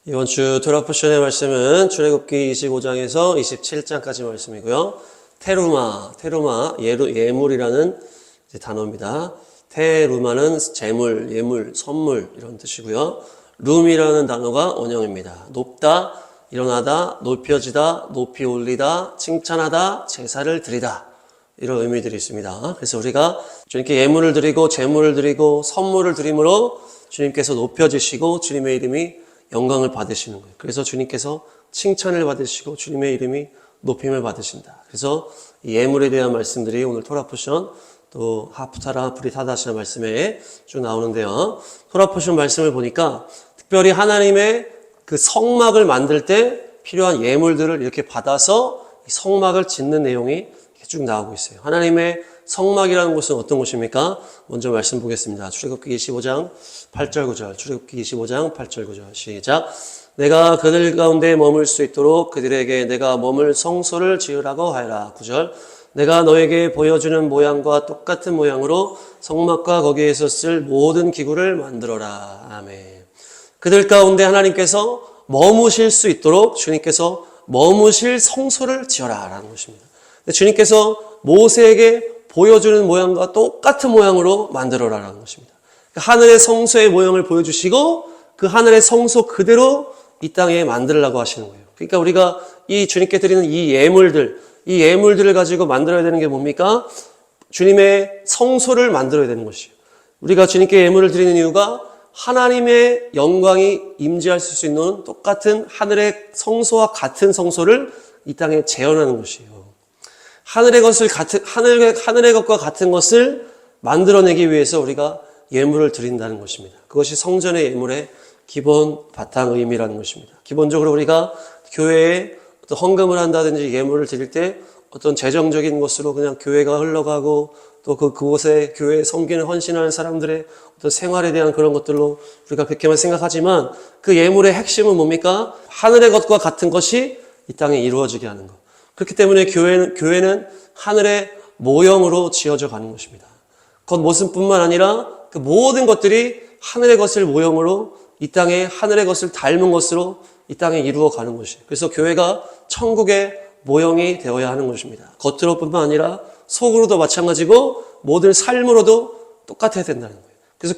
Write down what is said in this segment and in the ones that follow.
이번 주 토라 포션의 말씀은 출애굽기 25장에서 27장까지 말씀이고요. 테루마, 예물이라는 단어입니다. 테루마는 재물, 예물, 선물 이런 뜻이고요. 룸이라는 단어가 원형입니다. 높다, 일어나다, 높여지다, 높이 올리다, 칭찬하다, 제사를 드리다 이런 의미들이 있습니다. 그래서 우리가 주님께 예물을 드리고 재물을 드리고 선물을 드림으로 주님께서 높여지시고 주님의 이름이 영광을 받으시는 거예요. 그래서 주님께서 칭찬을 받으시고 주님의 이름이 높임을 받으신다. 그래서 이 예물에 대한 말씀들이 오늘 토라 포션 또 하프타라 브리타다시아 말씀에 쭉 나오는데요. 토라 포션 말씀을 보니까 특별히 하나님의 그 성막을 만들 때 필요한 예물들을 이렇게 받아서 이 성막을 짓는 내용이 이렇게 쭉 나오고 있어요. 하나님의 성막이라는 곳은 어떤 곳입니까? 먼저 말씀 보겠습니다. 출애굽기 25장 8절 9절. 출애굽기 25장 8절 9절. 시작. 내가 그들 가운데 머물 수 있도록 그들에게 내가 머물 성소를 지으라고 하여라. 9절. 내가 너에게 보여주는 모양과 똑같은 모양으로 성막과 거기에서 쓸 모든 기구를 만들어라. 아멘. 그들 가운데 하나님께서 머무실 수 있도록 주님께서 머무실 성소를 지어라 라는 것입니다. 주님께서 모세에게 보여주는 모양과 똑같은 모양으로 만들어라라는 것입니다. 하늘의 성소의 모양을 보여주시고 그 하늘의 성소 그대로 이 땅에 만들라고 하시는 거예요. 그러니까 우리가 이 주님께 드리는 이 예물들을 가지고 만들어야 되는 게 뭡니까? 주님의 성소를 만들어야 되는 것이에요. 우리가 주님께 예물을 드리는 이유가 하나님의 영광이 임재할 수 있는 똑같은 하늘의 성소와 같은 성소를 이 땅에 재현하는 것이에요. 하늘의 것과 같은 것을 만들어내기 위해서 우리가 예물을 드린다는 것입니다. 그것이 성전의 예물의 기본 바탕 의미라는 것입니다. 기본적으로 우리가 교회에 어떤 헌금을 한다든지 예물을 드릴 때 어떤 재정적인 것으로 그냥 교회가 흘러가고 또 그곳에 교회에 섬기는 헌신하는 사람들의 어떤 생활에 대한 그런 것들로 우리가 그렇게만 생각하지만 그 예물의 핵심은 뭡니까? 하늘의 것과 같은 것이 이 땅에 이루어지게 하는 것. 그렇기 때문에 교회는 하늘의 모형으로 지어져 가는 것입니다. 겉모습뿐만 아니라 그 모든 것들이 하늘의 것을 모형으로 이 땅에 하늘의 것을 닮은 것으로 이 땅에 이루어 가는 것이에요. 그래서 교회가 천국의 모형이 되어야 하는 것입니다. 겉으로뿐만 아니라 속으로도 마찬가지고 모든 삶으로도 똑같아야 된다는 거예요. 그래서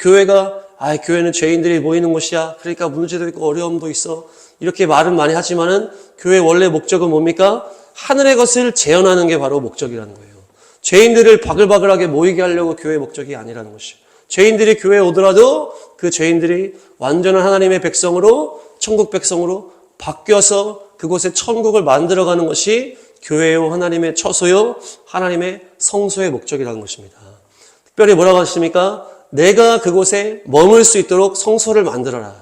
교회는 죄인들이 모이는 곳이야. 그러니까 문제도 있고 어려움도 있어. 이렇게 말은 많이 하지만은 교회의 원래 목적은 뭡니까? 하늘의 것을 재현하는 게 바로 목적이라는 거예요. 죄인들을 바글바글하게 모이게 하려고 교회의 목적이 아니라는 것이에요. 죄인들이 교회에 오더라도 그 죄인들이 완전한 하나님의 백성으로 천국 백성으로 바뀌어서 그곳에 천국을 만들어가는 것이 교회요 하나님의 처소요 하나님의 성소의 목적이라는 것입니다. 특별히 뭐라고 하십니까? 내가 그곳에 머물 수 있도록 성소를 만들어라.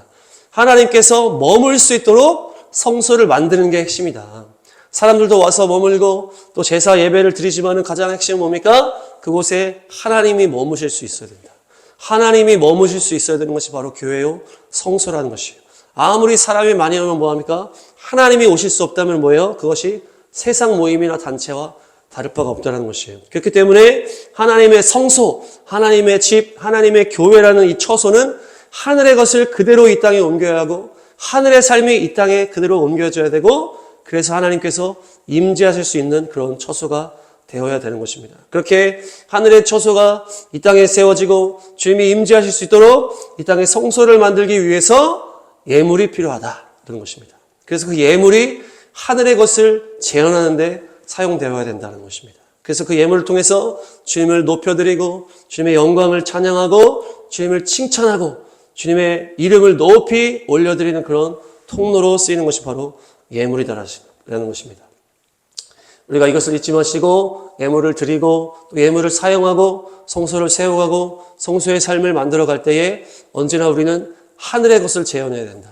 하나님께서 머물 수 있도록 성소를 만드는 게 핵심이다. 사람들도 와서 머물고 또 제사 예배를 드리지만은 가장 핵심은 뭡니까? 그곳에 하나님이 머무실 수 있어야 된다. 하나님이 머무실 수 있어야 되는 것이 바로 교회요 성소라는 것이에요. 아무리 사람이 많이 오면 뭐합니까? 하나님이 오실 수 없다면 뭐예요? 그것이 세상 모임이나 단체와 다를 바가 없다는 것이에요. 그렇기 때문에 하나님의 성소, 하나님의 집, 하나님의 교회라는 이 처소는 하늘의 것을 그대로 이 땅에 옮겨야 하고 하늘의 삶이 이 땅에 그대로 옮겨져야 되고 그래서 하나님께서 임재하실 수 있는 그런 처소가 되어야 되는 것입니다. 그렇게 하늘의 처소가 이 땅에 세워지고 주님이 임재하실 수 있도록 이 땅에 성소를 만들기 위해서 예물이 필요하다는 것입니다. 그래서 그 예물이 하늘의 것을 재현하는 데 사용되어야 된다는 것입니다. 그래서 그 예물을 통해서 주님을 높여드리고 주님의 영광을 찬양하고 주님을 칭찬하고 주님의 이름을 높이 올려드리는 그런 통로로 쓰이는 것이 바로 예물이라는 것입니다. 우리가 이것을 잊지 마시고 예물을 드리고 또 예물을 사용하고 성소를 세워가고 성소의 삶을 만들어갈 때에 언제나 우리는 하늘의 것을 재현해야 된다.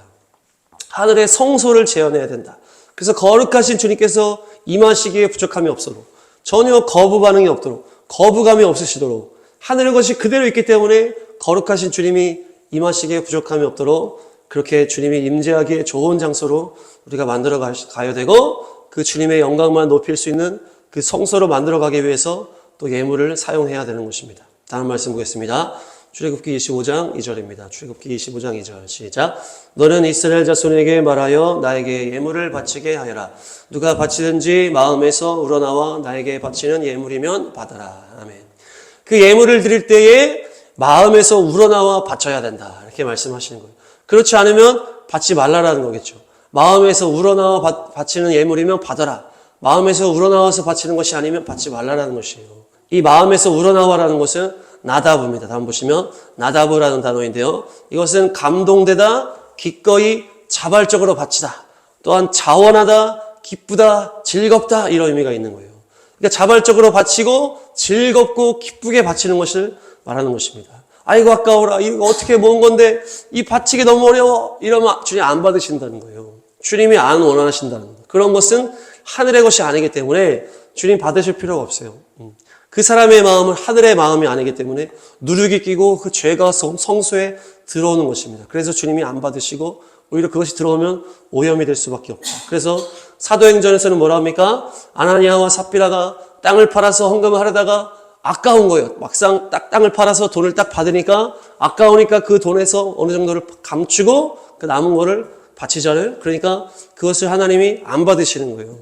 하늘의 성소를 재현해야 된다. 그래서 거룩하신 주님께서 임하시기에 부족함이 없도록 전혀 거부 반응이 없도록 거부감이 없으시도록 하늘의 것이 그대로 있기 때문에 거룩하신 주님이 임하시기에 부족함이 없도록 그렇게 주님이 임재하기에 좋은 장소로 우리가 만들어 가야 되고 그 주님의 영광만 높일 수 있는 그 성소로 만들어 가기 위해서 또 예물을 사용해야 되는 것입니다. 다음 말씀 보겠습니다. 출애굽기 25장 2절입니다. 출애굽기 25장 2절 시작. 너는 이스라엘 자손에게 말하여 나에게 예물을 바치게 하여라. 누가 바치든지 마음에서 우러나와 나에게 바치는 예물이면 받아라. 아멘. 그 예물을 드릴 때에 마음에서 우러나와 바쳐야 된다. 이렇게 말씀하시는 거예요. 그렇지 않으면 받지 말라라는 거겠죠. 마음에서 우러나와 바치는 예물이면 받아라. 마음에서 우러나와서 바치는 것이 아니면 받지 말라라는 것이에요. 이 마음에서 우러나와라는 것은 나다브입니다. 다음 보시면 나다브라는 단어인데요. 이것은 감동되다, 기꺼이 자발적으로 바치다. 또한 자원하다, 기쁘다, 즐겁다 이런 의미가 있는 거예요. 그러니까 자발적으로 바치고 즐겁고 기쁘게 바치는 것을 말하는 것입니다. 아이고 아까워라. 이거 어떻게 모은 건데 이 바치기 너무 어려워. 이러면 주님 안 받으신다는 거예요. 주님이 안 원하신다는 거예요. 그런 것은 하늘의 것이 아니기 때문에 주님 받으실 필요가 없어요. 그 사람의 마음은 하늘의 마음이 아니기 때문에 누룩이 끼고 그 죄가 성소에 들어오는 것입니다. 그래서 주님이 안 받으시고 오히려 그것이 들어오면 오염이 될 수밖에 없죠. 그래서 사도행전에서는 뭐라 합니까? 아나니아와 삽비라가 땅을 팔아서 헌금을 하려다가 아까운 거예요. 막상 땅을 팔아서 돈을 딱 받으니까 아까우니까 그 돈에서 어느 정도를 감추고 그 남은 거를 바치잖아요. 그러니까 그것을 하나님이 안 받으시는 거예요.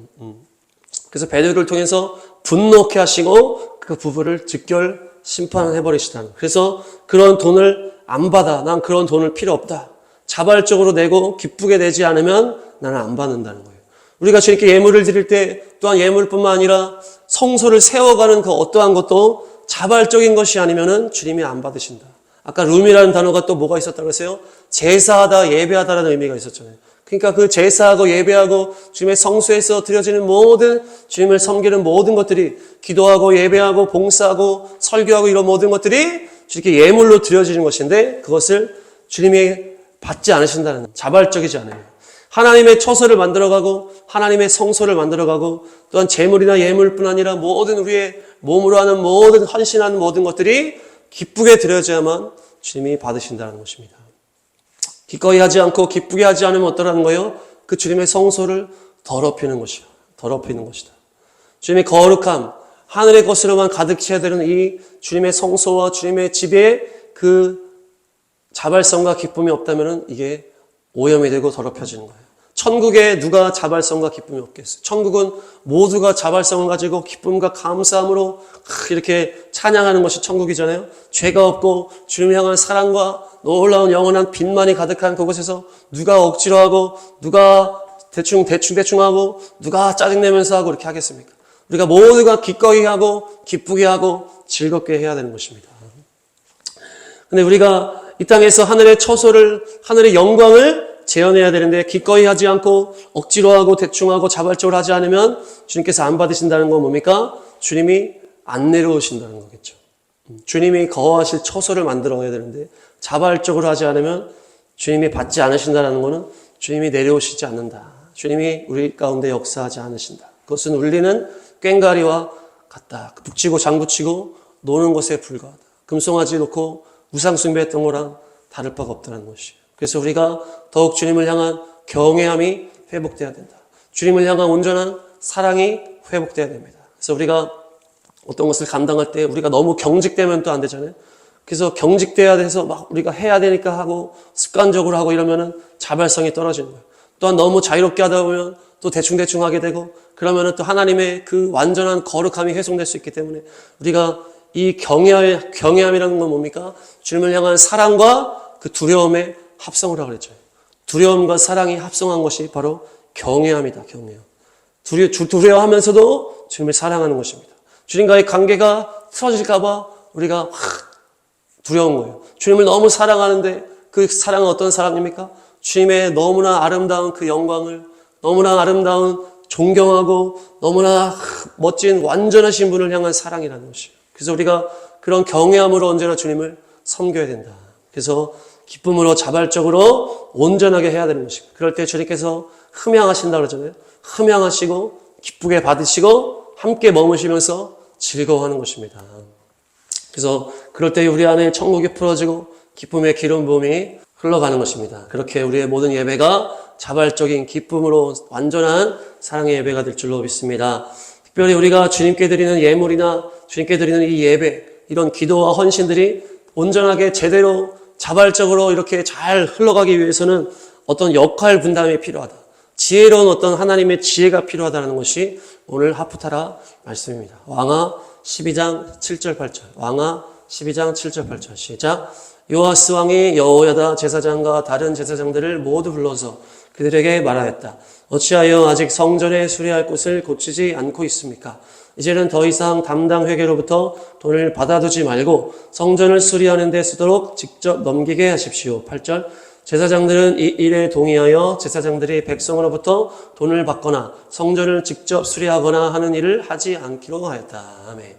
그래서 베드로를 통해서 분노케 하시고 그 부부를 즉결 심판해버리시다는. 그래서 그런 돈을 안 받아. 난 그런 돈을 필요 없다. 자발적으로 내고 기쁘게 내지 않으면 나는 안 받는다는 거예요. 우리가 주님께 예물을 드릴 때 또한 예물뿐만 아니라 성소를 세워가는 그 어떠한 것도 자발적인 것이 아니면은 주님이 안 받으신다. 아까 룸이라는 단어가 또 뭐가 있었다고 했어요? 제사하다, 예배하다라는 의미가 있었잖아요. 그러니까 그 제사하고 예배하고 주님의 성소에서 드려지는 모든 주님을 섬기는 모든 것들이 기도하고 예배하고 봉사하고 설교하고 이런 모든 것들이 주님께 예물로 드려지는 것인데 그것을 주님이 받지 않으신다는, 자발적이지 않아요. 하나님의 처소를 만들어가고 하나님의 성소를 만들어가고 또한 제물이나 예물뿐 아니라 모든 우리의 몸으로 하는 모든 헌신하는 모든 것들이 기쁘게 드려져야만 주님이 받으신다는 것입니다. 기꺼이 하지 않고 기쁘게 하지 않으면 어떠라는 거예요? 그 주님의 성소를 더럽히는 것이야. 더럽히는 것이다. 주님의 거룩함, 하늘의 것으로만 가득 채야 되는 이 주님의 성소와 주님의 집에 그 자발성과 기쁨이 없다면 이게 오염이 되고 더럽혀지는 거예요. 천국에 누가 자발성과 기쁨이 없겠어요? 천국은 모두가 자발성을 가지고 기쁨과 감사함으로 이렇게 찬양하는 것이 천국이잖아요. 죄가 없고 주님을 향한 사랑과 놀라운 영원한 빛만이 가득한 그곳에서 누가 억지로 하고 누가 대충 하고 누가 짜증내면서 하고 이렇게 하겠습니까? 우리가 모두가 기꺼이 하고 기쁘게 하고 즐겁게 해야 되는 것입니다. 근데 우리가 이 땅에서 하늘의 처소를, 하늘의 영광을 재현해야 되는데 기꺼이 하지 않고 억지로 하고 대충 하고 자발적으로 하지 않으면 주님께서 안 받으신다는 건 뭡니까? 주님이 안 내려오신다는 거겠죠. 주님이 거하실 처소를 만들어야 되는데 자발적으로 하지 않으면 주님이 받지 않으신다는 것은 주님이 내려오시지 않는다. 주님이 우리 가운데 역사하지 않으신다. 그것은 울리는 꽹과리와 같다. 북치고 장구치고 노는 것에 불과하다. 금송아지 놓고 우상숭배했던 거랑 다를 바가 없다는 것이에요. 그래서 우리가 더욱 주님을 향한 경외함이 회복돼야 된다. 주님을 향한 온전한 사랑이 회복돼야 됩니다. 그래서 우리가 어떤 것을 감당할 때 우리가 너무 경직되면 또 안 되잖아요. 그래서 경직돼야 돼서 막 우리가 해야 되니까 하고 습관적으로 하고 이러면은 자발성이 떨어지는 거예요. 또한 너무 자유롭게 하다 보면 또 대충대충 하게 되고 그러면은 또 하나님의 그 완전한 거룩함이 훼손될 수 있기 때문에 우리가 이 경외함이라는 건 뭡니까? 주님을 향한 사랑과 그 두려움의 합성을 하고 그랬죠. 두려움과 사랑이 합성한 것이 바로 경외함이다. 경외함. 두려워하면서도 주님을 사랑하는 것입니다. 주님과의 관계가 틀어질까 봐 우리가 두려운 거예요. 주님을 너무 사랑하는데 그 사랑은 어떤 사랑입니까? 주님의 너무나 아름다운 그 영광을, 너무나 아름다운 존경하고 너무나 멋진 완전하신 분을 향한 사랑이라는 것이에요. 그래서 우리가 그런 경외함으로 언제나 주님을 섬겨야 된다. 그래서 기쁨으로 자발적으로 온전하게 해야 되는 것입니다. 그럴 때 주님께서 흠양하신다고 그러잖아요. 흠양하시고 기쁘게 받으시고 함께 머무시면서 즐거워하는 것입니다. 그래서 그럴 때 우리 안에 천국이 풀어지고 기쁨의 기름 부음이 흘러가는 것입니다. 그렇게 우리의 모든 예배가 자발적인 기쁨으로 완전한 사랑의 예배가 될 줄로 믿습니다. 특별히 우리가 주님께 드리는 예물이나 주님께 드리는 이 예배, 이런 기도와 헌신들이 온전하게 제대로 자발적으로 이렇게 잘 흘러가기 위해서는 어떤 역할 분담이 필요하다. 지혜로운 어떤 하나님의 지혜가 필요하다는 것이 오늘 하프타라 말씀입니다. 왕하 12장 7절 8절. 왕하 12장 7절 8절. 시작. 요아스 왕이 여호야다 제사장과 다른 제사장들을 모두 불러서 그들에게 말하였다. 어찌하여 아직 성전에 수리할 곳을 고치지 않고 있습니까? 이제는 더 이상 담당 회계로부터 돈을 받아두지 말고 성전을 수리하는 데 쓰도록 직접 넘기게 하십시오. 8절. 제사장들은 이 일에 동의하여 제사장들이 백성으로부터 돈을 받거나 성전을 직접 수리하거나 하는 일을 하지 않기로 하였다. 아멘.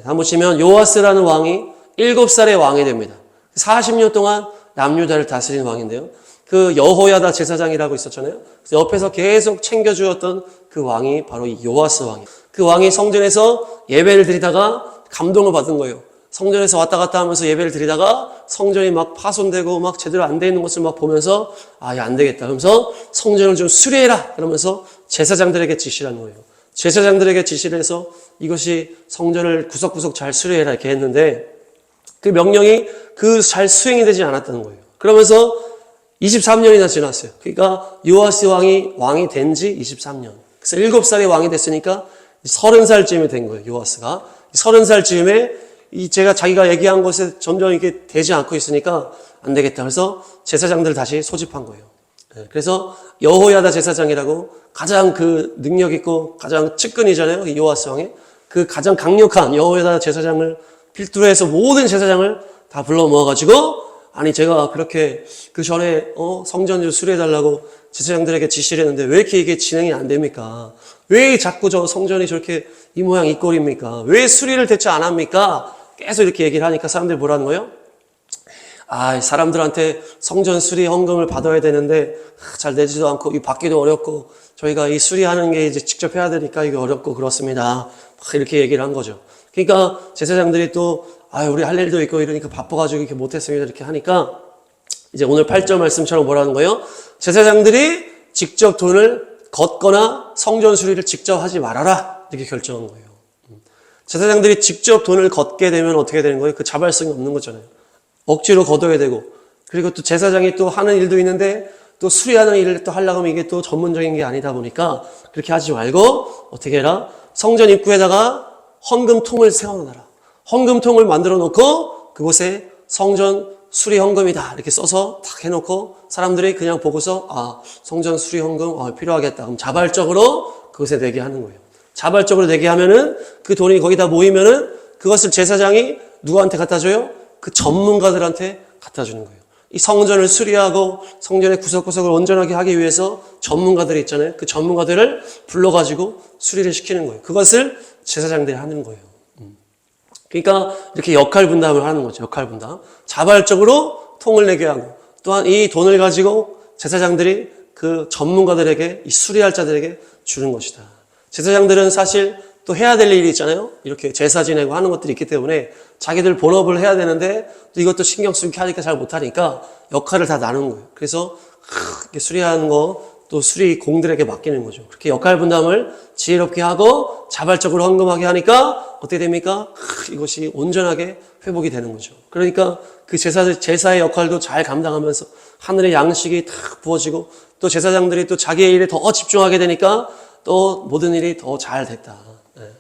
다음 보시면 요아스라는 왕이 7살의 왕이 됩니다. 40년 동안 남유다를 다스린 왕인데요. 그 여호야다 제사장이라고 있었잖아요. 그래서 옆에서 계속 챙겨주었던 그 왕이 바로 이 요아스 왕이에요. 그 왕이 성전에서 예배를 드리다가 감동을 받은 거예요. 성전에서 왔다 갔다 하면서 예배를 드리다가 성전이 막 파손되고 막 제대로 안 돼 있는 것을 막 보면서 아, 야, 안 되겠다. 그러면서 성전을 좀 수리해라. 그러면서 제사장들에게 지시를 하는 거예요. 제사장들에게 지시를 해서 이것이 성전을 구석구석 잘 수리해라 이렇게 했는데 그 명령이 그 잘 수행이 되지 않았다는 거예요. 그러면서 23년이나 지났어요. 그러니까 요아스 왕이 된 지 23년. 그래서 7살의 왕이 됐으니까 30살쯤이 된 거예요. 요아스가. 30살쯤에 자기가 얘기한 것에 점점 이게 되지 않고 있으니까 안 되겠다. 그래서 제사장들을 다시 소집한 거예요. 그래서 여호야다 제사장이라고 가장 그 능력 있고 가장 측근이잖아요. 요아스 왕이. 그 가장 강력한 여호야다 제사장을 필두로 해서 모든 제사장을 다 불러 모아가지고 아니 제가 그렇게 그 전에 성전 좀 수리해달라고 제사장들에게 지시를 했는데 왜 이렇게 이게 진행이 안 됩니까? 왜 자꾸 저 성전이 저렇게 이 모양 이 꼴입니까? 왜 수리를 대체 안 합니까? 계속 이렇게 얘기를 하니까 사람들이 뭐라는 거예요? 아, 사람들한테 성전 수리 헌금을 받아야 되는데 잘 내지도 않고 이 받기도 어렵고 저희가 이 수리하는 게 이제 직접 해야 되니까 이게 어렵고 그렇습니다. 막 이렇게 얘기를 한 거죠. 그러니까 제사장들이 또 우리 할 일도 있고 이러니까 바빠가지고 이렇게 못했습니다. 이렇게 하니까 이제 오늘 8절 말씀처럼 뭐라는 거예요? 제사장들이 직접 돈을 걷거나 성전 수리를 직접 하지 말아라. 이렇게 결정한 거예요. 제사장들이 직접 돈을 걷게 되면 어떻게 되는 거예요? 그 자발성이 없는 거잖아요. 억지로 걷어야 되고 그리고 또 제사장이 또 하는 일도 있는데 또 수리하는 일을 또 하려고 하면 이게 또 전문적인 게 아니다 보니까 그렇게 하지 말고 어떻게 해라? 성전 입구에다가 헌금통을 세워놔라. 헌금통을 만들어 놓고 그곳에 성전 수리 헌금이다 이렇게 써서 탁 해놓고 사람들이 그냥 보고서 성전 수리 헌금 필요하겠다. 그럼 자발적으로 그것에 내게 하는 거예요. 자발적으로 내게 하면은 그 돈이 거기다 모이면은 그것을 제사장이 누구한테 갖다 줘요? 그 전문가들한테 갖다 주는 거예요. 이 성전을 수리하고 성전의 구석구석을 온전하게 하기 위해서 전문가들이 있잖아요. 그 전문가들을 불러가지고 수리를 시키는 거예요. 그것을 제사장들이 하는 거예요. 그러니까 이렇게 역할 분담을 하는 거죠. 역할 분담. 자발적으로 통을 내게 하고 또한 이 돈을 가지고 제사장들이 그 전문가들에게 이 수리할 자들에게 주는 것이다. 제사장들은 사실 또 해야 될 일이 있잖아요. 이렇게 제사 지내고 하는 것들이 있기 때문에 자기들 본업을 해야 되는데 또 이것도 신경 쓰게 하니까 잘 못하니까 역할을 다 나누는 거예요. 그래서 이렇게 수리하는 거 또 수리 공들에게 맡기는 거죠. 그렇게 역할 분담을 지혜롭게 하고 자발적으로 헌금하게 하니까 어떻게 됩니까? 이것이 온전하게 회복이 되는 거죠. 그러니까 그 제사의 역할도 잘 감당하면서 하늘의 양식이 탁 부어지고 또 제사장들이 또 자기의 일에 더 집중하게 되니까 또 모든 일이 더 잘 됐다.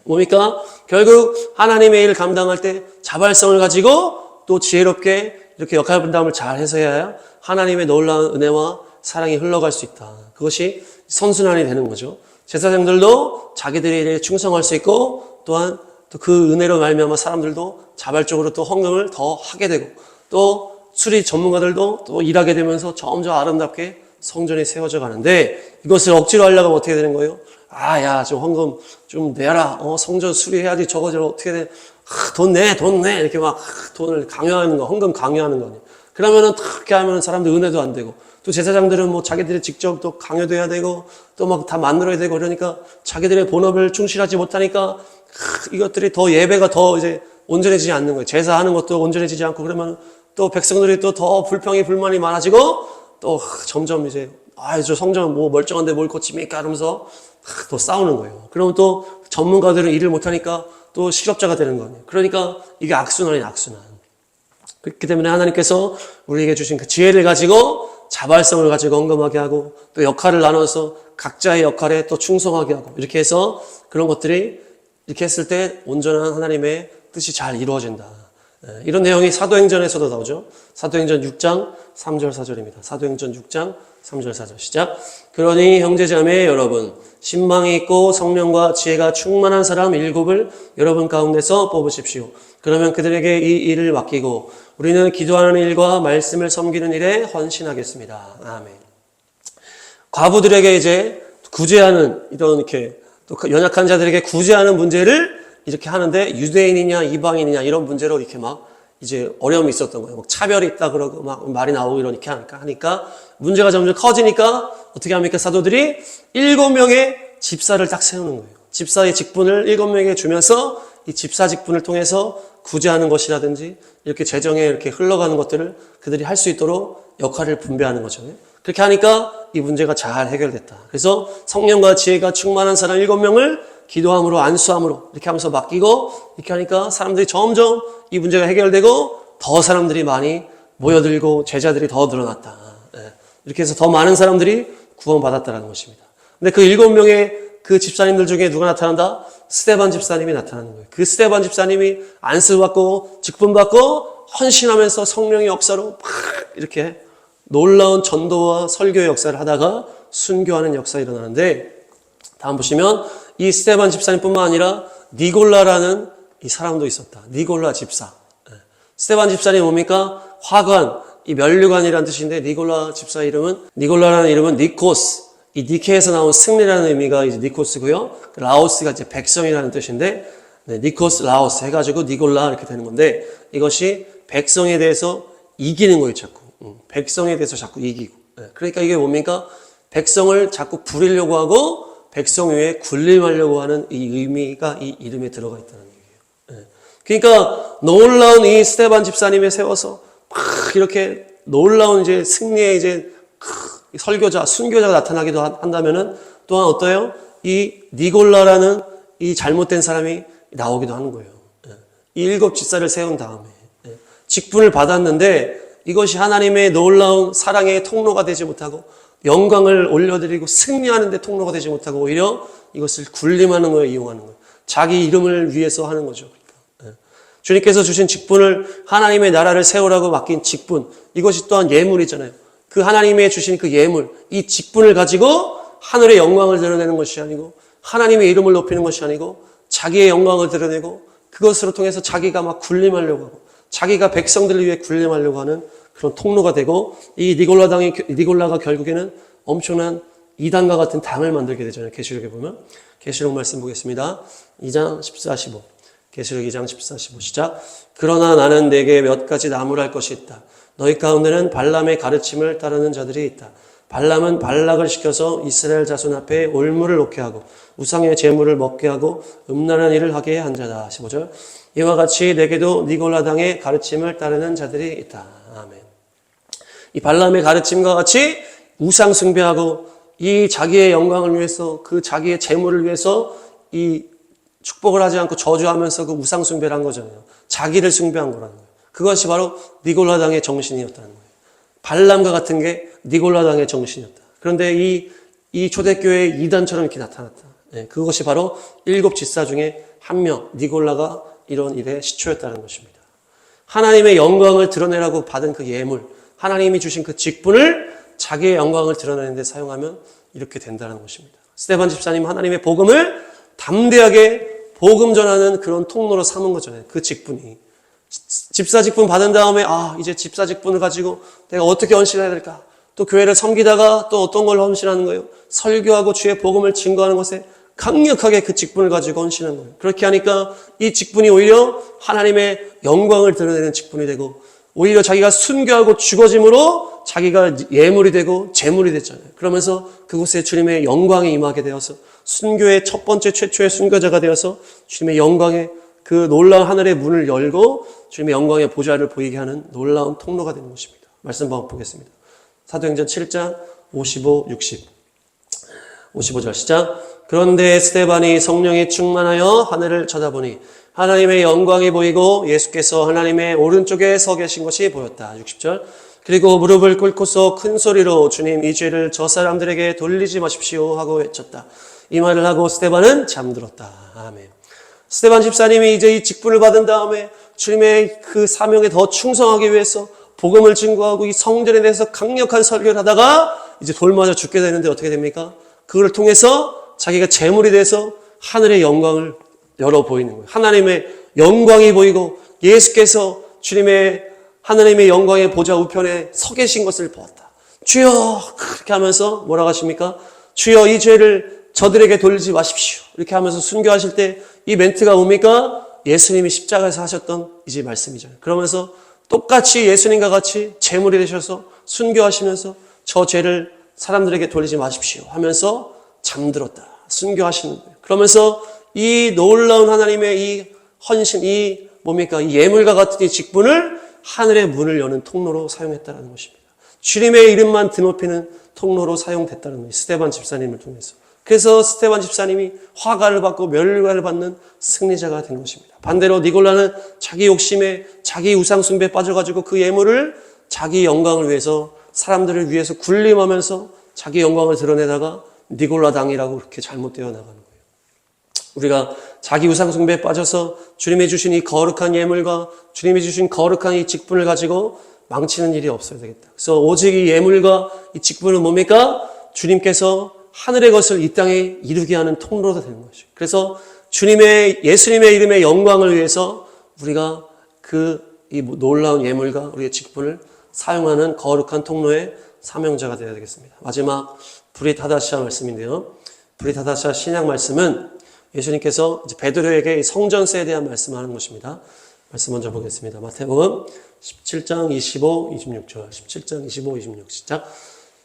뭡니까? 결국 하나님의 일을 감당할 때 자발성을 가지고 또 지혜롭게 이렇게 역할 분담을 잘 해서 해야 하나님의 놀라운 은혜와 사랑이 흘러갈 수 있다. 그것이 선순환이 되는 거죠. 제사장들도 자기들의 일에 충성할 수 있고 또한 또 그 은혜로 말미암아 사람들도 자발적으로 또 헌금을 더 하게 되고 또 수리 전문가들도 또 일하게 되면서 점점 아름답게 성전이 세워져 가는데 이것을 억지로 하려고 하면 어떻게 되는 거예요? 야, 좀 헌금 좀 내라. 성전 수리해야지. 저거 어떻게 돼? 돈 내. 이렇게 막 돈을 강요하는 거, 헌금 강요하는 거. 그러면은 그렇게 하면 사람들 은혜도 안 되고 또 제사장들은 뭐 자기들이 직접 또 강요도 해야 되고 또 막 다 만들어야 되고 그러니까 자기들의 본업을 충실하지 못하니까 이것들이 더 예배가 더 이제 온전해지지 않는 거예요. 제사하는 것도 온전해지지 않고 그러면 또 백성들이 또 더 불만이 많아지고 또 점점 이제 저 성전 뭐 멀쩡한데 뭘 고칩니까? 이러면서 또 싸우는 거예요. 그러면 또 전문가들은 일을 못하니까 또 실업자가 되는 거예요. 그러니까 이게 악순환이에요, 악순환. 그렇기 때문에 하나님께서 우리에게 주신 그 지혜를 가지고 자발성을 가지고 언검하게 하고 또 역할을 나눠서 각자의 역할에 또 충성하게 하고 이렇게 해서 그런 것들이 이렇게 했을 때 온전한 하나님의 뜻이 잘 이루어진다. 이런 내용이 사도행전에서도 나오죠. 사도행전 6장 3절 4절입니다. 사도행전 6장 3절 4절 시작. 그러니 형제자매 여러분 신망이 있고 성령과 지혜가 충만한 사람 7을 여러분 가운데서 뽑으십시오. 그러면 그들에게 이 일을 맡기고 우리는 기도하는 일과 말씀을 섬기는 일에 헌신하겠습니다. 아멘. 과부들에게 이제 구제하는 이런 이렇게 또 연약한 자들에게 구제하는 문제를 이렇게 하는데 유대인이냐 이방인이냐 이런 문제로 이렇게 막 이제 어려움이 있었던 거예요. 막 차별이 있다 그러고 막 말이 나오고 이렇게 하니까 문제가 점점 커지니까 어떻게 합니까? 사도들이 7명의 집사를 딱 세우는 거예요. 집사의 직분을 7명에게 주면서 이 집사 직분을 통해서 구제하는 것이라든지 이렇게 재정에 이렇게 흘러가는 것들을 그들이 할 수 있도록 역할을 분배하는 거죠. 그렇게 하니까 이 문제가 잘 해결됐다. 그래서 성령과 지혜가 충만한 사람 7명을 기도함으로 안수함으로 이렇게 하면서 맡기고 이렇게 하니까 사람들이 점점 이 문제가 해결되고 더 사람들이 많이 모여들고 제자들이 더 늘어났다. 이렇게 해서 더 많은 사람들이 구원받았다는 것입니다. 근데 그 7명의 그 집사님들 중에 누가 나타난다? 스데반 집사님이 나타나는 거예요. 그 스데반 집사님이 안수받고 직분받고 헌신하면서 성령의 역사로 막 이렇게 놀라운 전도와 설교의 역사를 하다가 순교하는 역사가 일어나는데 다음 보시면 이 스데반 집사님뿐만 아니라 니골라라는 이 사람도 있었다. 니골라 집사. 스데반 집사님 뭡니까? 화관, 이 면류관이라는 뜻인데 니골라 집사 이름은 니골라라는 이름은 니코스. 이 니케에서 나온 승리라는 의미가 이제 니코스고요. 라오스가 이제 백성이라는 뜻인데 니코스 라오스 해가지고 니골라 이렇게 되는 건데 이것이 백성에 대해서 이기는 거예요, 자꾸. 백성에 대해서 자꾸 이기고. 그러니까 이게 뭡니까? 백성을 자꾸 부리려고 하고 백성 위에 군림하려고 하는 이 의미가 이 이름에 들어가 있다는 얘기예요. 그러니까 놀라운 이 스데반 집사님을 세워서 막 이렇게 놀라운 이제 승리의 이제 설교자, 순교자가 나타나기도 한다면은 또한 어때요? 이 니골라라는 이 잘못된 사람이 나오기도 하는 거예요. 이 7 집사를 세운 다음에 직분을 받았는데 이것이 하나님의 놀라운 사랑의 통로가 되지 못하고 영광을 올려드리고 승리하는 데 통로가 되지 못하고 오히려 이것을 군림하는 거에 이용하는 거예요. 자기 이름을 위해서 하는 거죠. 그러니까. 주님께서 주신 직분을 하나님의 나라를 세우라고 맡긴 직분, 이것이 또한 예물이잖아요. 그 하나님의 주신 그 예물, 이 직분을 가지고 하늘의 영광을 드러내는 것이 아니고 하나님의 이름을 높이는 것이 아니고 자기의 영광을 드러내고 그것으로 통해서 자기가 막 군림하려고 하고 자기가 백성들을 위해 군림하려고 하는 그런 통로가 되고 이 니골라가 결국에는 엄청난 이단과 같은 당을 만들게 되잖아요. 계시록에 보면. 계시록 말씀 보겠습니다. 2장 14, 15. 계시록 2장 14, 15 시작. 그러나 나는 내게 몇 가지 나무랄 것이 있다. 너희 가운데는 발람의 가르침을 따르는 자들이 있다. 발람은 발락을 시켜서 이스라엘 자손 앞에 올무를 놓게 하고 우상의 제물을 먹게 하고 음란한 일을 하게 한 자다. 15절. 이와 같이 내게도 니골라 당의 가르침을 따르는 자들이 있다. 아멘. 이 발람의 가르침과 같이 우상 숭배하고 이 자기의 영광을 위해서 그 자기의 재물을 위해서 이 축복을 하지 않고 저주하면서 그 우상 숭배를 한 거잖아요. 자기를 숭배한 거라는 거예요. 그것이 바로 니골라 당의 정신이었다는 거예요. 발람과 같은 게 니골라 당의 정신이었다. 그런데 이 초대교회의 이단처럼 이렇게 나타났다. 그것이 바로 7 집사 중에 한 명, 니골라가 이런 일의 시초였다는 것입니다. 하나님의 영광을 드러내라고 받은 그 예물, 하나님이 주신 그 직분을 자기의 영광을 드러내는 데 사용하면 이렇게 된다는 것입니다. 스데반 집사님 하나님의 복음을 담대하게 복음 전하는 그런 통로로 삼은 거잖아요. 그 직분이. 집사 직분 받은 다음에 이제 집사 직분을 가지고 내가 어떻게 헌신해야 될까? 또 교회를 섬기다가 또 어떤 걸 헌신하는 거예요? 설교하고 주의 복음을 증거하는 것에 강력하게 그 직분을 가지고 헌신하는 거예요. 그렇게 하니까 이 직분이 오히려 하나님의 영광을 드러내는 직분이 되고 오히려 자기가 순교하고 죽어짐으로 자기가 예물이 되고 재물이 됐잖아요. 그러면서 그곳에 주님의 영광이 임하게 되어서 순교의 첫 번째 최초의 순교자가 되어서 주님의 영광의 그 놀라운 하늘의 문을 열고 주님의 영광의 보좌를 보이게 하는 놀라운 통로가 되는 것입니다. 말씀 한번 보겠습니다. 사도행전 7장 55, 60. 55절 시작. 그런데 스데반이 성령에 충만하여 하늘을 쳐다보니 하나님의 영광이 보이고 예수께서 하나님의 오른쪽에 서 계신 것이 보였다. 60절. 그리고 무릎을 꿇고서 큰 소리로 주님 이 죄를 저 사람들에게 돌리지 마십시오 하고 외쳤다. 이 말을 하고 스데반은 잠들었다. 아멘. 스데반 집사님이 이제 이 직분을 받은 다음에 주님의 그 사명에 더 충성하기 위해서 복음을 증거하고 이 성전에 대해서 강력한 설교를 하다가 이제 돌맞아 죽게 되는데 어떻게 됩니까? 그걸 통해서 자기가 제물이 돼서 하늘의 영광을 열어 보이는 거예요. 하나님의 영광이 보이고 예수께서 주님의 하나님의 영광의 보좌 우편에 서 계신 것을 보았다. 주여 그렇게 하면서 뭐라고 하십니까? 주여 이 죄를 저들에게 돌리지 마십시오. 이렇게 하면서 순교하실 때 이 멘트가 뭡니까? 예수님이 십자가에서 하셨던 이제 말씀이잖아요. 그러면서 똑같이 예수님과 같이 제물이 되셔서 순교하시면서 저 죄를 사람들에게 돌리지 마십시오 하면서 잠들었다. 순교하시는 거예요. 그러면서 이 놀라운 하나님의 이 헌신, 이 뭡니까? 이 예물과 같은 이 직분을 하늘의 문을 여는 통로로 사용했다는 것입니다. 주님의 이름만 드높이는 통로로 사용됐다는 거예요. 스데반 집사님을 통해서. 그래서 스데반 집사님이 화가를 받고 멸관을 받는 승리자가 된 것입니다. 반대로 니골라는 자기 욕심에 자기 우상 숭배에 빠져가지고 그 예물을 자기 영광을 위해서 사람들을 위해서 군림하면서 자기 영광을 드러내다가 니골라 당이라고 그렇게 잘못되어 나가는 거예요. 우리가 자기 우상 숭배에 빠져서 주님이 주신 이 거룩한 예물과 주님이 주신 거룩한 이 직분을 가지고 망치는 일이 없어야 되겠다. 그래서 오직 이 예물과 이 직분은 뭡니까? 주님께서 하늘의 것을 이 땅에 이루게 하는 통로가 되는 것이죠. 그래서 예수님의 이름의 영광을 위해서 우리가 이 놀라운 예물과 우리의 직분을 사용하는 거룩한 통로의 사명자가 되어야 되겠습니다. 마지막 브릿 하다샤 말씀인데요. 브릿 하다샤 신약 말씀은 예수님께서 이제 베드로에게 성전세에 대한 말씀을 하는 것입니다. 말씀 먼저 보겠습니다. 마태복음 17장 25, 26절. 17장 25, 26. 시작.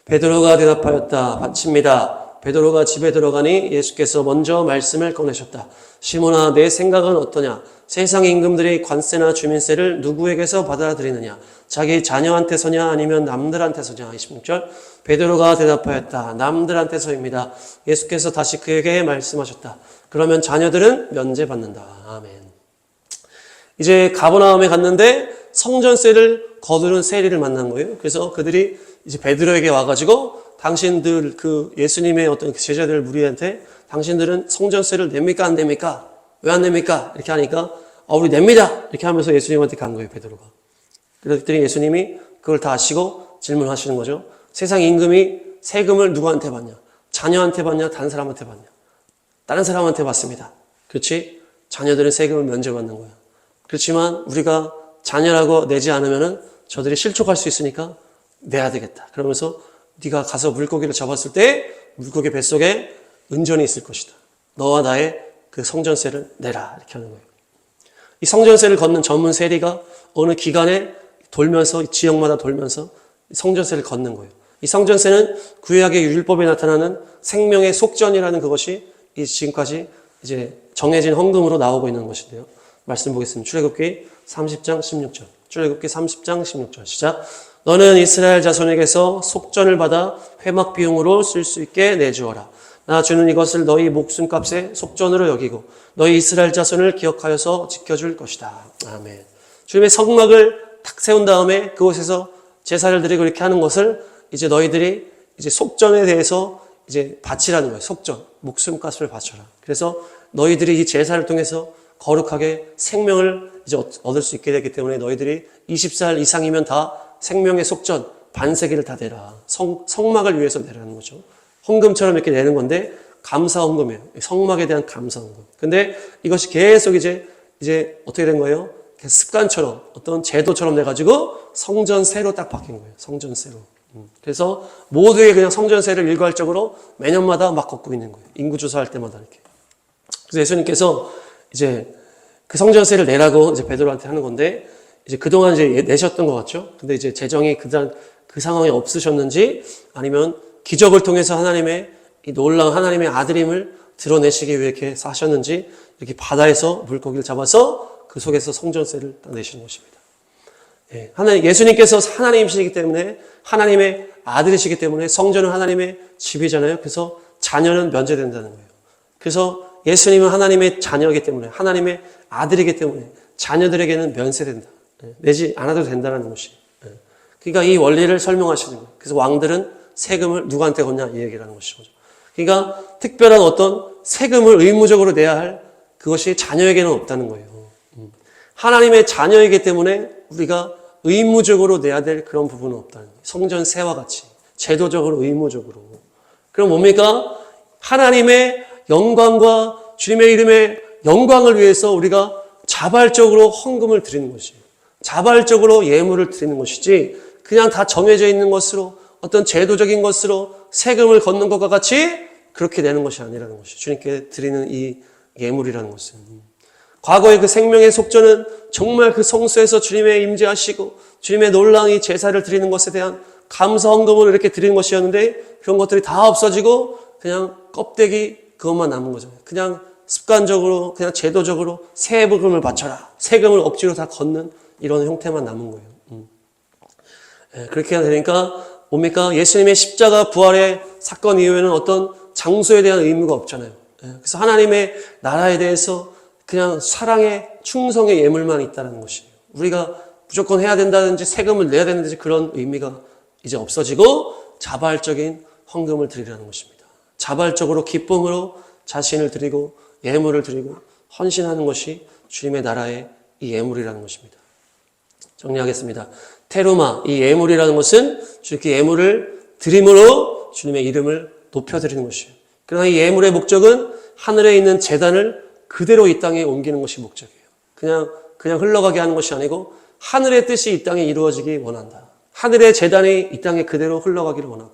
베드로가 대답하였다. 바칩니다. 베드로가 집에 들어가니 예수께서 먼저 말씀을 꺼내셨다. 시몬아, 내 생각은 어떠냐? 세상 임금들이 관세나 주민세를 누구에게서 받아들이느냐? 자기 자녀한테서냐 아니면 남들한테서냐? 26절. 베드로가 대답하였다. 남들한테서입니다. 예수께서 다시 그에게 말씀하셨다. 그러면 자녀들은 면제받는다. 아멘. 이제 가버나움에 갔는데 성전세를 거두는 세리를 만난 거예요. 그래서 그들이 이제 베드로에게 와가지고 당신들 그 예수님의 어떤 제자들 무리한테 당신들은 성전세를 냅니까 안 냅니까? 왜 안 냅니까? 이렇게 하니까 우리 냅니다. 이렇게 하면서 예수님한테 간 거예요, 베드로가. 그랬더니 예수님이 그걸 다 아시고 질문하시는 거죠. 세상 임금이 세금을 누구한테 받냐? 자녀한테 받냐? 다른 사람한테 받냐? 다른 사람한테 받습니다. 그렇지? 자녀들은 세금을 면제받는 거야. 그렇지만 우리가 자녀라고 내지 않으면은 저들이 실족할 수 있으니까 내야 되겠다. 그러면서 네가 가서 물고기를 잡았을 때 물고기 뱃속에 은전이 있을 것이다. 너와 나의 그 성전세를 내라. 이렇게 하는 거예요. 이 성전세를 걷는 전문 세리가 어느 기간에 돌면서 지역마다 돌면서 성전세를 걷는 거예요. 이 성전세는 구약의 율법에 나타나는 생명의 속전이라는 그것이 지금까지 이제 정해진 헌금으로 나오고 있는 것인데요. 말씀 보겠습니다. 출애굽기 30장 16절. 출애굽기 30장 16절. 시작. 너는 이스라엘 자손에게서 속전을 받아 회막 비용으로 쓸 수 있게 내주어라. 나 주는 이것을 너희 목숨값의 속전으로 여기고 너희 이스라엘 자손을 기억하여서 지켜줄 것이다. 아멘. 주님의 성막을 탁 세운 다음에 그곳에서 제사를 드리고 이렇게 하는 것을 이제 너희들이 이제 속전에 대해서 이제 바치라는 거예요. 속전. 목숨값을 바쳐라. 그래서 너희들이 이 제사를 통해서 거룩하게 생명을 이제 얻을 수 있게 되기 때문에 너희들이 20살 이상이면 다 생명의 속전, 반세기를 다 내라. 성막을 위해서 내라는 거죠. 헌금처럼 이렇게 내는 건데 감사 헌금이에요. 성막에 대한 감사 헌금. 근데 이것이 계속 이제 어떻게 된 거예요? 습관처럼 어떤 제도처럼 돼가지고 성전세로 딱 바뀐 거예요. 성전세로. 그래서 모두의 그냥 성전세를 일괄적으로 매년마다 막 걷고 있는 거예요. 인구조사할 때마다 이렇게. 그래서 예수님께서 이제 그 성전세를 내라고 이제 베드로한테 하는 건데 이제 그동안 이제 내셨던 것 같죠? 근데 이제 재정이 그 상황이 없으셨는지 아니면 기적을 통해서 하나님의 이 놀라운 하나님의 아들임을 드러내시기 위해 이렇게 사셨는지 이렇게 바다에서 물고기를 잡아서 그 속에서 성전세를 딱 내시는 것입니다. 예, 예수님께서 하나님이시기 때문에 하나님의 아들이시기 때문에 성전은 하나님의 집이잖아요. 그래서 자녀는 면제된다는 거예요. 그래서 예수님은 하나님의 자녀이기 때문에, 하나님의 아들이기 때문에 자녀들에게는 면세된다. 내지 않아도 된다는 것이. 그러니까 이 원리를 설명하시는 거예요. 그래서 왕들은 세금을 누구한테 걷냐 이 얘기라는 것이죠. 그러니까 특별한 어떤 세금을 의무적으로 내야 할 그것이 자녀에게는 없다는 거예요. 하나님의 자녀이기 때문에 우리가 의무적으로 내야 될 그런 부분은 없다는 거예요. 성전세와 같이 제도적으로 의무적으로. 그럼 뭡니까? 하나님의 영광과 주님의 이름의 영광을 위해서 우리가 자발적으로 헌금을 드리는 것이에요. 자발적으로 예물을 드리는 것이지 그냥 다 정해져 있는 것으로 어떤 제도적인 것으로 세금을 걷는 것과 같이 그렇게 내는 것이 아니라는 것이죠. 주님께 드리는 이 예물이라는 것은. 과거의 그 생명의 속전은 정말 그 성소에서 주님의 임재하시고 주님의 놀라운 이 제사를 드리는 것에 대한 감사 헌금을 이렇게 드리는 것이었는데 그런 것들이 다 없어지고 그냥 껍데기 그것만 남은 거죠. 그냥 습관적으로 그냥 제도적으로 세금을 바쳐라. 세금을 억지로 다 걷는 이런 형태만 남은 거예요. 그렇게 되니까 뭡니까? 예수님의 십자가 부활의 사건 이후에는 어떤 장소에 대한 의무가 없잖아요. 그래서 하나님의 나라에 대해서 그냥 사랑의 충성의 예물만 있다는 것이에요. 우리가 무조건 해야 된다든지 세금을 내야 되는지 그런 의미가 이제 없어지고 자발적인 헌금을 드리라는 것입니다. 자발적으로 기쁨으로 자신을 드리고 예물을 드리고 헌신하는 것이 주님의 나라의 이 예물이라는 것입니다. 정리하겠습니다. 테루마, 이 예물이라는 것은 주님께 예물을 드림으로 주님의 이름을 높여드리는 것이에요. 그러나 이 예물의 목적은 하늘에 있는 제단을 그대로 이 땅에 옮기는 것이 목적이에요. 그냥 흘러가게 하는 것이 아니고 하늘의 뜻이 이 땅에 이루어지기 원한다. 하늘의 제단이 이 땅에 그대로 흘러가기를 원하고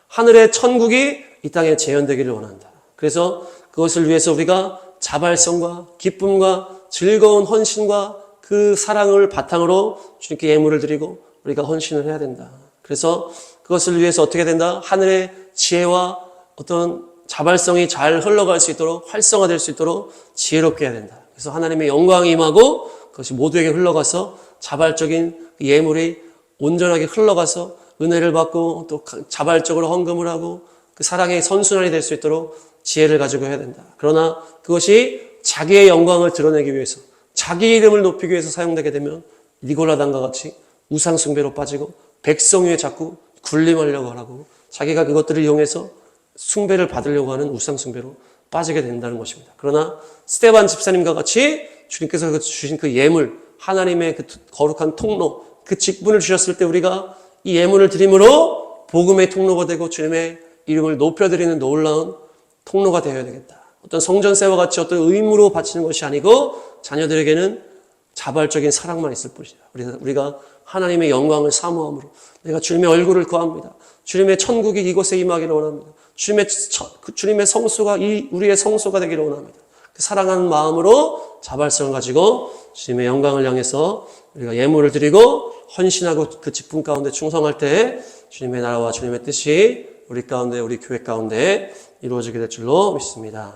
하늘의 천국이 이 땅에 재현되기를 원한다. 그래서 그것을 위해서 우리가 자발성과 기쁨과 즐거운 헌신과 그 사랑을 바탕으로 주님께 예물을 드리고 우리가 헌신을 해야 된다. 그래서 그것을 위해서 어떻게 된다? 하늘의 지혜와 어떤 자발성이 잘 흘러갈 수 있도록 활성화될 수 있도록 지혜롭게 해야 된다. 그래서 하나님의 영광이 임하고 그것이 모두에게 흘러가서 자발적인 예물이 온전하게 흘러가서 은혜를 받고 또 자발적으로 헌금을 하고 그 사랑의 선순환이 될 수 있도록 지혜를 가지고 해야 된다. 그러나 그것이 자기의 영광을 드러내기 위해서 자기 이름을 높이기 위해서 사용되게 되면 니골라당과 같이 우상 숭배로 빠지고 백성 위에 자꾸 군림하려고 하고 자기가 그것들을 이용해서 숭배를 받으려고 하는 우상 숭배로 빠지게 된다는 것입니다. 그러나 스데반 집사님과 같이 주님께서 주신 그 예물, 하나님의 그 거룩한 통로, 그 직분을 주셨을 때 우리가 이 예물을 드림으로 복음의 통로가 되고 주님의 이름을 높여드리는 놀라운 통로가 되어야 되겠다. 어떤 성전세와 같이 어떤 의무로 바치는 것이 아니고 자녀들에게는 자발적인 사랑만 있을 뿐이다. 우리가 하나님의 영광을 사모함으로 내가 주님의 얼굴을 구합니다. 주님의 천국이 이곳에 임하기를 원합니다. 주님의 성소가 우리의 성소가 되기를 원합니다. 그 사랑하는 마음으로 자발성을 가지고 주님의 영광을 향해서 우리가 예물을 드리고 헌신하고 그 직분 가운데 충성할 때 주님의 나라와 주님의 뜻이 우리 가운데 우리 교회 가운데 이루어지게 될 줄로 믿습니다.